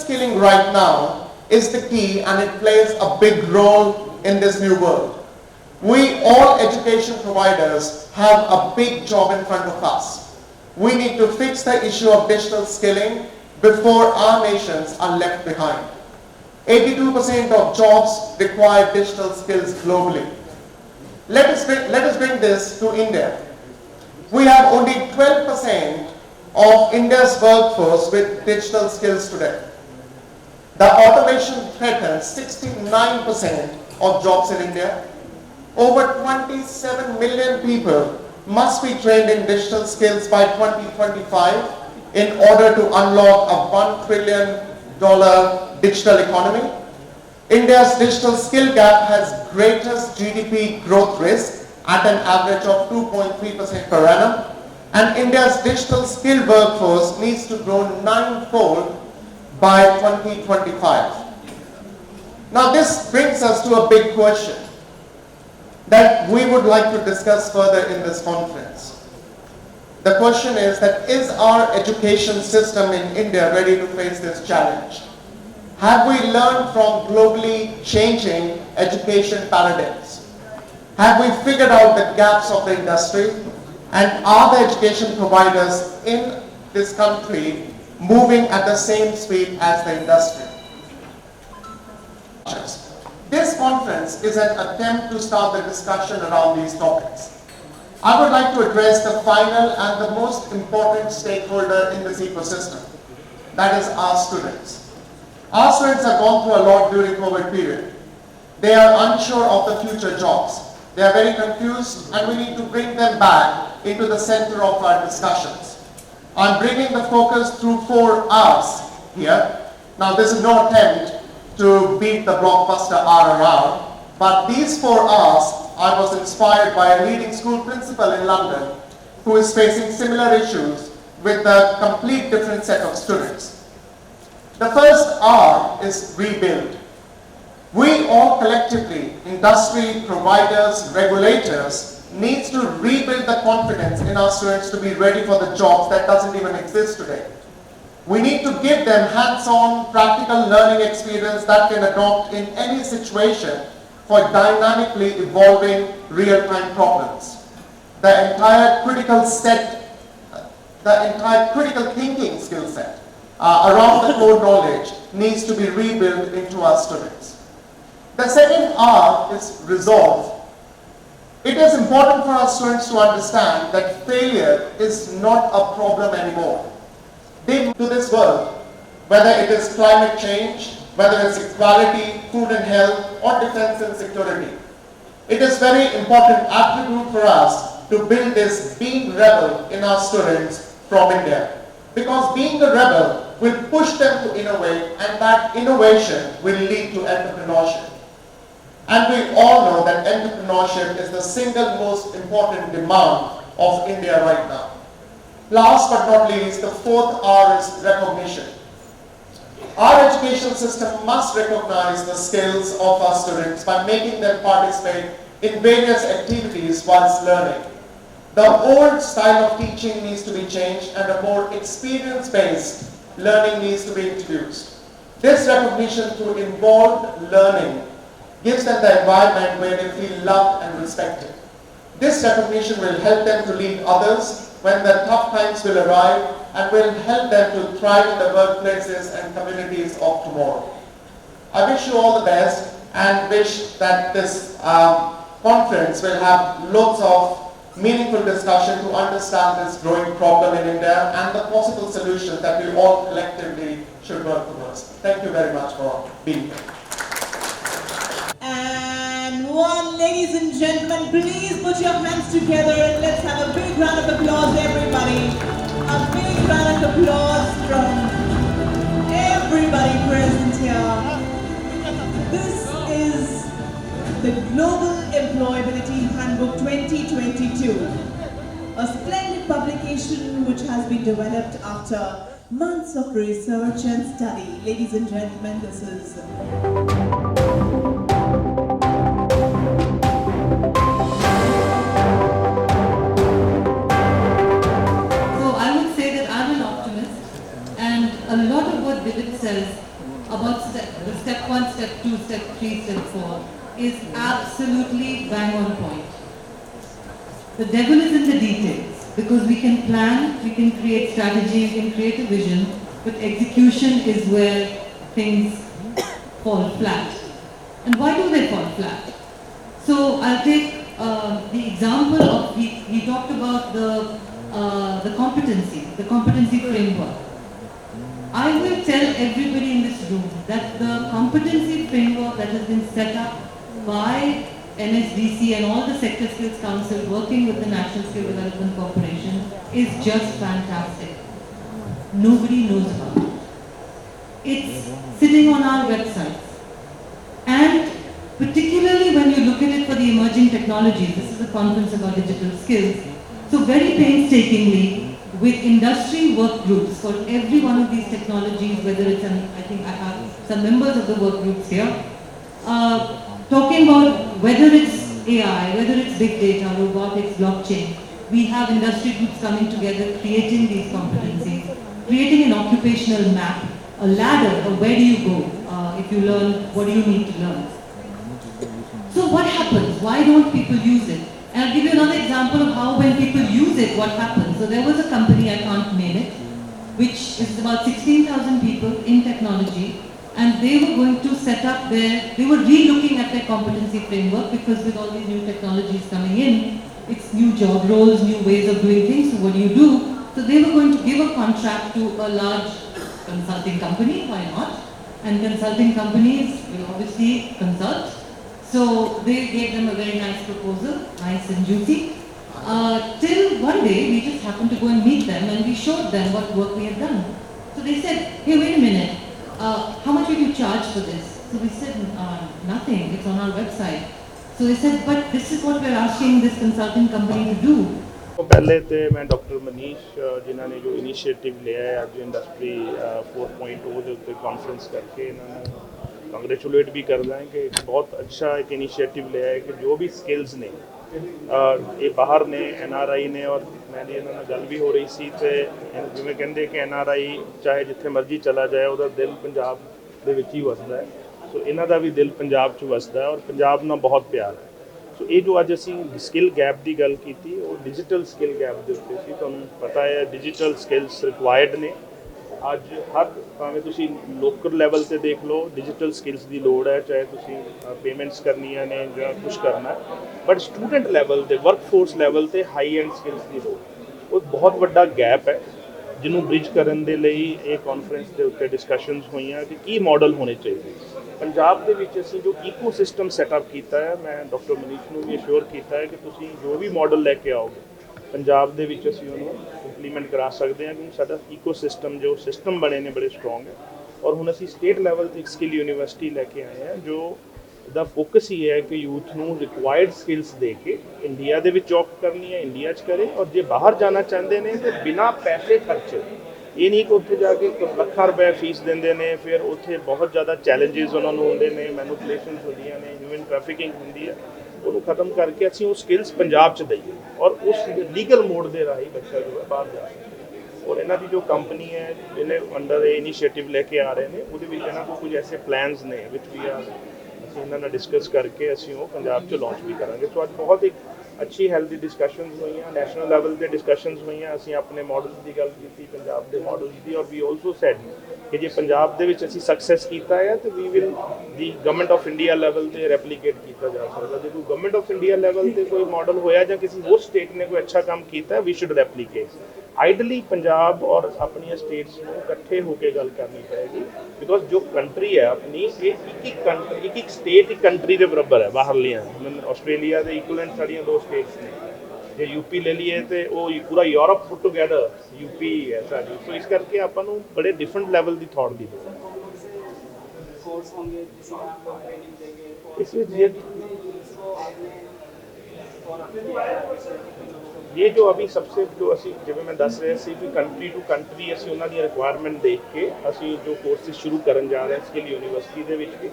skilling right now is the key, and it plays a big role in this new world. We, all education providers, have a big job in front of us. We need to fix the issue of digital skilling before our nations are left behind. 82% of jobs require digital skills globally. Let us bring this to India. We have only 12% of India's workforce with digital skills today. The automation threatens 69% of jobs in India. Over 27 million people must be trained in digital skills by 2025 in order to unlock a $1 trillion digital economy. India's digital skill gap has greatest GDP growth risk at an average of 2.3% per annum. And India's digital skill workforce needs to grow 9-fold by 2025. Now this brings us to a big question that we would like to discuss further in this conference. The question is that, is our education system in India ready to face this challenge? Have we learned from globally changing education paradigms? Have we figured out the gaps of the industry? And are the education providers in this country moving at the same speed as the industry? This conference is an attempt to start the discussion around these topics. I would like to address the final and the most important stakeholder in this ecosystem, that is our students. Our students have gone through a lot during COVID period. They are unsure of the future jobs. They are very confused, and we need to bring them back into the center of our discussions. I'm bringing the focus through 4 R's here. Now this is no attempt to beat the blockbuster R around, but these 4 R's, I was inspired by a leading school principal in London who is facing similar issues with a complete different set of students. The first R is rebuild. We all collectively, industry, providers, regulators, needs to rebuild the confidence in our students to be ready for the jobs that doesn't even exist today. We need to give them hands-on, practical learning experience that can adopt in any situation for dynamically evolving real-time problems. The entire critical thinking skill set around the core knowledge needs to be rebuilt into our students. The second R is resolve. It is important for our students to understand that failure is not a problem anymore. They move to this world, whether it is climate change, whether it's equality, food and health, or defense and security. It is very important attribute for us to build this being rebel in our students from India. Because being a rebel will push them to innovate, and that innovation will lead to entrepreneurship. And we all know that entrepreneurship is the single most important demand of India right now. Last but not least, the 4th R is recognition. Our education system must recognize the skills of our students by making them participate in various activities whilst learning. The old style of teaching needs to be changed, and a more experience-based learning needs to be introduced. This recognition through involved learning gives them the environment where they feel loved and respected. This recognition will help them to lead others when the tough times will arrive, and will help them to thrive in the workplaces and communities of tomorrow. I wish you all the best, and wish that this conference will have lots of meaningful discussion to understand this growing problem in India and the possible solutions that we all collectively should work towards. Thank you very much for being here. And ladies and gentlemen, please put your hands together and let's have a big round of applause, everybody. A big round of applause from everybody present here. This is the Global Employability Handbook 2022, a splendid publication which has been developed after months of research and study. Ladies and gentlemen, this is... A lot of what Divit says about the step 1, step 2, step 3, step 4 is absolutely bang on point. The devil is in the details, because we can plan, we can create strategy, we can create a vision, but execution is where things fall flat. And why do they fall flat? So I'll take the example of, he talked about the competency framework. I will tell everybody in this room that the competency framework that has been set up by NSDC and all the Sector Skills Council working with the National Skill Development Corporation is just fantastic. Nobody knows about it. It's sitting on our websites. And particularly when you look at it for the emerging technologies, this is a conference about digital skills, so very painstakingly, with industry work groups for every one of these technologies, whether it's, I think I have some members of the work groups here, talking about whether it's AI, whether it's big data, robotics, blockchain, we have industry groups coming together, creating these competencies, creating an occupational map, a ladder of where do you go if you learn, what do you need to learn. So what happens? Why don't people use it? And I'll give you another example of how when people use it, what happens. So there was a company, I can't name it, which is about 16,000 people in technology, and they were going to set up they were re-looking at their competency framework, because with all these new technologies coming in, it's new job roles, new ways of doing things, so what do you do? So they were going to give a contract to a large consulting company, why not? And consulting companies will obviously consult. So they gave them a very nice proposal, nice and juicy. Till one day we just happened to go and meet them, and we showed them what work we had done. So they said, hey, wait a minute, how much will you charge for this? So we said, nothing, it's on our website. So they said, but this is what we're asking this consulting company to do. पहले तो मैं doctor Manish जिन्होंने जो initiative लिया है अज industry 4.0 के उत्ते conference करके इन्होंने कंग्रेचुलेट भी करना है कि बहुत अच्छा एक इनिशिएटिव लिया है कि जो भी स्किल्स ने ये बाहर ने NRI ने और मैंने इन्होंने गल भी हो रही सी ते जिवें कहंदे कि NRI चाहे जिथे मर्जी चला जाए उहदा दिल पंजाब दे विच ही वसदा है सो इन्हां दा भी दिल पंजाब च वसदा है और पंजाब नाल बहुत प्यार है। सो ये जो अज असी स्किल गैप की गल की वो डिजिटल स्किल गैप के उत्ते सी तुहानूं पता है डिजिटल स्किल्स रिक्वायर्ड ने अज हर भावें तुसीं लोकल लैवल ते देख लो डिजिटल स्किल्स की लोड़ है चाहे तुसीं पेमेंट्स करनियां ने जां कुछ करना बट स्टूडेंट लैवल ते वर्कफोर्स लैवल ते हाई एंड स्किल्स की लोड़ वो बहुत वड्डा गैप है जिन्हों ब्रिज करने के लिए ये कॉन्फ्रेंस के उत्ते डिस्कशनस हुई कि की मॉडल होने चाहिए। पंजाब के विच असीं जो ईको सिस्टम सैटअप किया है मैं डॉक्टर मनीष नूं भी अश्योर किया है कि तुसीं जो भी मॉडल लैके आओगे पंजाब दे विच असीं उहनूं इंप्लीमेंट करा सकते हैं क्योंकि साडा ईको सिस्टम जो सिस्टम बने ने बड़े स्ट्रोंग है और हुण असीं स्टेट लैवल ते एक स्किल यूनीवर्सिटी लैके आए हैं जो दा फोकस ही है कि यूथ नूं रिक्वायर्ड स्किल्स दे के इंडिया दे विच जॉब करनी है इंडिया च करे और जे बाहर जाना चाहते हैं तो बिना पैसे खर्चे ये नहीं कि उत्थे जाके ਲੱਖਾਂ रुपए फीस देंदे ने फिर उत्थे बहुत ज़्यादा चैलेंजेस उन्होंने होंदे ने मैनिपुलेशनस होंदियां ने ह्यूमन ट्रैफिकिंग होंदी है उन्होंने खत्म करके असीं वो स्किल्स पंजाब च दईए और उस लीगल मोड के राही बच्चा जो है बाहर जा सके और इन्हां दी जो कंपनी है जिन्हें अंडर ये इनिशिएटिव लेके आ रहे हैं वो इन्हां को कुछ ऐसे प्लान्स ने विच वी आर असीं इन्हां नाल डिस्कस करके असीं वो पंजाब च लॉन्च भी करांगे। सो अज बहुत एक अच्छी हैल्दी डिस्कशनस हुई नैशनल लैवल पर डिस्कशनस हुई असीं अपने मॉडल्स की गल की पंजाब के मॉडल्स की और वी ऑल्सो सैड कि जे पंजाब दे विच असीं सक्सैस किया है तो we will the government of India level पर रेप्लीकेट किया जा सकता जो कोई गवर्नमेंट ऑफ इंडिया लैवल पर कोई मॉडल होया जां किसी होर स्टेट ने कोई अच्छा काम किया we should replicate ideally Punjab और अपनी स्टेट्स में इकट्ठे होकर गल करनी पड़ेगी बिकॉज जो कंट्री है अपनी ये एक स्टेट एक कंट्री के बराबर है बाहरलियाँ ऑस्ट्रेलिया के इक्वलेंट साड़ियाँ 2 स्टेट्स ने जे यूपी ले लीए तो वो पूरा यूरोप पुट टुगैदर यूपी है साड़ी तो इस करके आपां नूं बड़े डिफरेंट लैवल की थॉट दी ये जो अभी सबसे जो असी जिवें मैं दस रहा सी कि कंट्री टू कंट्री असी उन्हां दी रिक्वायरमेंट देख के असी जो कोर्सेज शुरू करन जा रहे हैं स्किल यूनीवर्सिटी दे विच भी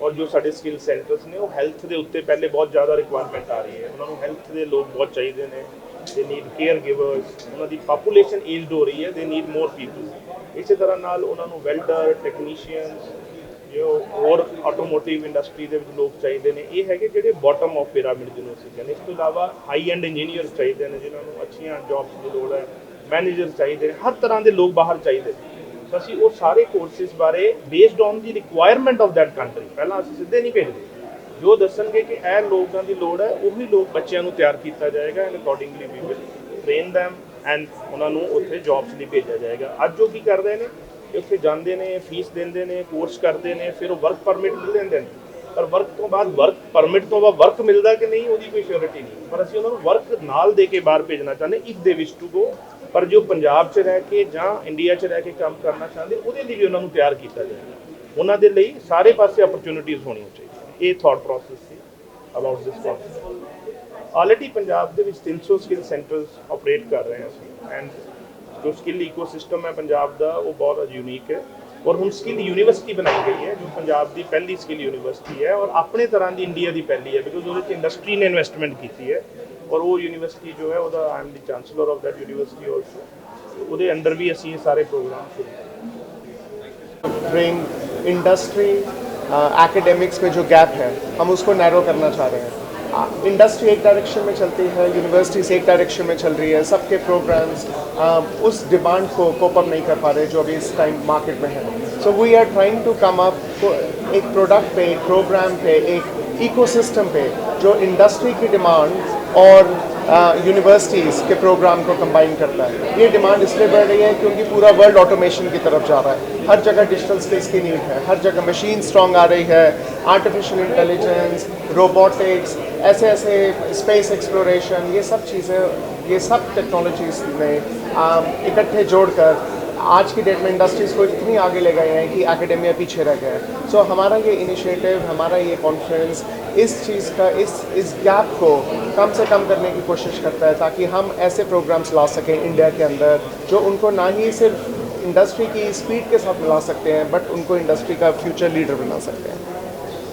और जो साडे स्किल सेंटर्स ने वो हेल्थ के उत्ते पहले बहुत ज़्यादा रिक्वायरमेंट आ रही है उन्होंने हेल्थ के लोग बहुत चाहिए ने दे नीड केयर गिवर्स उन्होंने पॉपूलेशन एज्ड हो रही है दे नीड मोर पीपल इस तरह नाल उन्होंने वेल्डर टैक्नीशियंस जो और ਆਟੋਮੋਟਿਵ ਇੰਡਸਟਰੀ ਦੇ ਵਿੱਚ ਲੋਕ ਚਾਹੀਦੇ ਨੇ, ਇਹ ਹੈਗੇ ਜਿਹੜੇ ਬਾਟਮ ਆਫ ਪਿਰਾਮਿਡ ਜਿਹਨੂੰ ਅਸੀਂ ਕਹਿੰਦੇ। ਇਸ ਤੋਂ ਇਲਾਵਾ ਹਾਈ ਐਂਡ ਇੰਜੀਨੀਅਰ ਚਾਹੀਦੇ ਨੇ ਜਿਨ੍ਹਾਂ ਨੂੰ ਅੱਛੀਆਂ ਜੌਬਸ ਦੀ ਲੋੜ ਹੈ, ਮੈਨੇਜਰ ਚਾਹੀਦੇ ਨੇ, ਹਰ ਤਰ੍ਹਾਂ ਦੇ ਲੋਕ ਬਾਹਰ ਚਾਹੀਦੇ ਨੇ। ਤਾਂ ਅਸੀਂ ਉਹ ਸਾਰੇ ਕੋਰਸਿਸ ਬਾਰੇ based on the requirement of that country ਪਹਿਲਾਂ ਅਸੀਂ ਸਿੱਧੇ ਨਹੀਂ ਭੇਜਦੇ, ਜੋ ਦੱਸਣਗੇ ਕਿ ਇਹ ਲੋਕਾਂ ਦੀ ਲੋੜ ਹੈ ਉਹੀ ਲੋਕ ਬੱਚਿਆਂ ਨੂੰ ਤਿਆਰ ਕੀਤਾ ਜਾਏਗਾ and accordingly we will train them and ਉਹਨਾਂ ਨੂੰ ਉੱਥੇ ਜੌਬਸ ਲਈ ਭੇਜਿਆ ਜਾਏਗਾ। ਅੱਜ ਉਹ ਕੀ ਕਰਦੇ ਨੇ, ਉੱਥੇ ਜਾਂਦੇ ਨੇ, ਫੀਸ ਦਿੰਦੇ ਨੇ, ਕੋਰਸ ਕਰਦੇ ਨੇ, ਫਿਰ ਉਹ ਵਰਕ ਪਰਮਿਟ ਲੈ ਲੈਂਦੇ ਨੇ, ਪਰ ਵਰਕ ਤੋਂ ਬਾਅਦ ਵਰਕ ਪਰਮਿਟ ਤੋਂ ਬਾਅਦ ਵਰਕ ਮਿਲਦਾ ਕਿ ਨਹੀਂ ਉਹਦੀ ਕੋਈ ਸ਼ੋਰਿਟੀ ਨਹੀਂ। ਪਰ ਅਸੀਂ ਉਹਨਾਂ ਨੂੰ ਵਰਕ ਨਾਲ ਦੇ ਕੇ ਬਾਹਰ ਭੇਜਣਾ ਚਾਹੁੰਦੇ if they wish to go. ਪਰ ਜੋ ਪੰਜਾਬ 'ਚ ਰਹਿ ਕੇ ਜਾਂ ਇੰਡੀਆ 'ਚ ਰਹਿ ਕੇ ਕੰਮ ਕਰਨਾ ਚਾਹੁੰਦੇ ਉਹਦੇ ਲਈ ਵੀ ਉਹਨਾਂ ਨੂੰ ਤਿਆਰ ਕੀਤਾ ਜਾਏਗਾ। ਉਹਨਾਂ ਦੇ ਲਈ ਸਾਰੇ ਪਾਸੇ ਅਪਰਚੁਨਿਟੀਜ਼ ਹੋਣੀਆਂ ਚਾਹੀਦੀਆਂ। ਇਹ ਥਾਟ ਪ੍ਰੋਸੈਸ ਸੀ about this concept. Already Punjab ਦੇ ਵਿੱਚ 300 ਸਕਿੱਲ ਸੈਂਟਰਸ ਆਪਰੇਟ ਕਰ ਰਹੇ ਹਾਂ ਅਸੀਂ ਐਂਡ जो स्किल इकोसिस्टम है पंजाब का वो बहुत यूनीक है। और हम स्किल यूनिवर्सिटी बनाई गई है जो पंजाब की पहली स्किल यूनिवर्सिटी है और अपने तरह की इंडिया की पहली है बिकॉज वो इंडस्ट्री ने इन्वेस्टमेंट की है। और वो यूनिवर्सिटी जो है वो I am the chancellor of that university also, वो अंदर भी असी सारे प्रोग्राम शुरू ब्रिंग इंडस्ट्री एकेडमिक्स में जो गैप है हम उसको नैरो करना चाह रहे हैं। इंडस्ट्री एक डायरेक्शन में चलती है, यूनिवर्सिटीज़ एक डायरेक्शन में चल रही है, सबके प्रोग्राम्स उस डिमांड को कोप अप नहीं कर पा रहे जो अभी इस टाइम मार्केट में है। So we are trying to come up एक प्रोडक्ट पे, एक प्रोग्राम पे, एक इकोसिस्टम पे जो इंडस्ट्री की डिमांड और यूनिवर्सिटीज़ के प्रोग्राम को कंबाइन करता है। ये डिमांड इसलिए बढ़ रही है क्योंकि पूरा वर्ल्ड ऑटोमेशन की तरफ जा रहा है, हर जगह डिजिटल स्किल्स की नीड है, हर जगह मशीन स्ट्रॉन्ग आ रही है, आर्टिफिशियल इंटेलिजेंस, रोबोटिक्स, ऐसे स्पेस एक्सप्लोरेशन, ये सब चीज़ें, ये सब टेक्नोलॉजीज़ ने इकट्ठे जोड़कर आज की डेट में इंडस्ट्रीज़ को इतनी आगे ले गए हैं कि एकेडेमिया पीछे रह गया है। सो हमारा ये इनिशिएटिव, हमारा ये कॉन्फ्रेंस इस चीज़ का इस गैप को कम से कम करने की कोशिश करता है ताकि हम ऐसे प्रोग्राम्स ला सकें इंडिया के अंदर जो उनको ना ही सिर्फ इंडस्ट्री की स्पीड के साथ मिला सकते हैं बट उनको इंडस्ट्री का फ्यूचर लीडर बना सकते हैं।